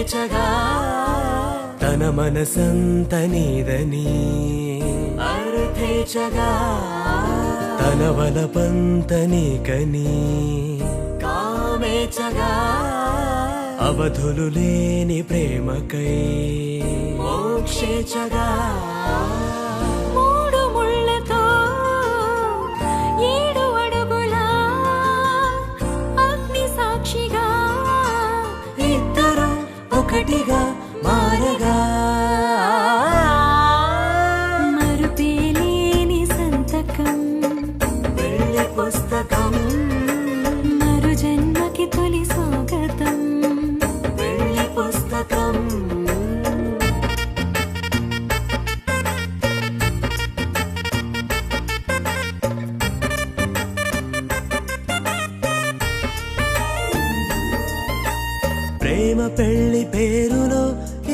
పేచగా తన మనసంత నీదని అర్థేచగా తన వలపంత నీకని కామేచగా అవధులు లేని ప్రేమకై మోక్షేచగా మూడు ముళ్ళతో 7 అడుగుల అగ్ని సాక్షిగా ఇద్దరు ఒకటిగా మారగా మరుపేలేని సంతకం వెళ్ళి పుస్తకం మరు జన్మకి తొలి స్వాగతం వెళ్ళి పుస్తకం ప్రేమ పెళ్లి పేరులో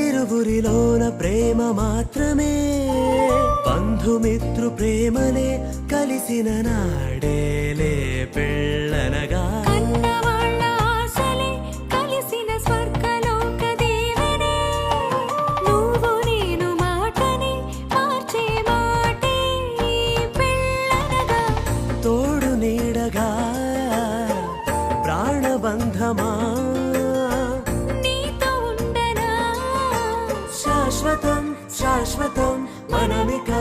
ఇరువురిలోన ప్రేమ మాత్రమే బంధుమిత్రు ప్రేమలే కలిసిన నాడేలే పెళ్ళనగా కన్నవాళ్ళ ఆశలే కలిసిన స్వర్గలోక దీవెనే నువ్వు నేను మాటని మార్చే మాటే పెళ్ళనగా తోడు నీడగా ప్రాణబంధమా నీతో ఉండనా శాశ్వతం శాశ్వతం మనమిక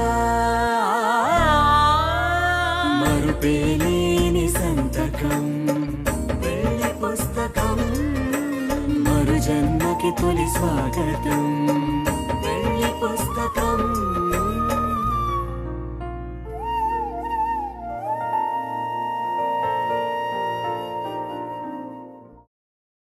మరుపేలేని సంతకం వెళ్ళి పుస్తకం మరు జన్మకి తొలి స్వాగతం వెళ్ళి పుస్తకం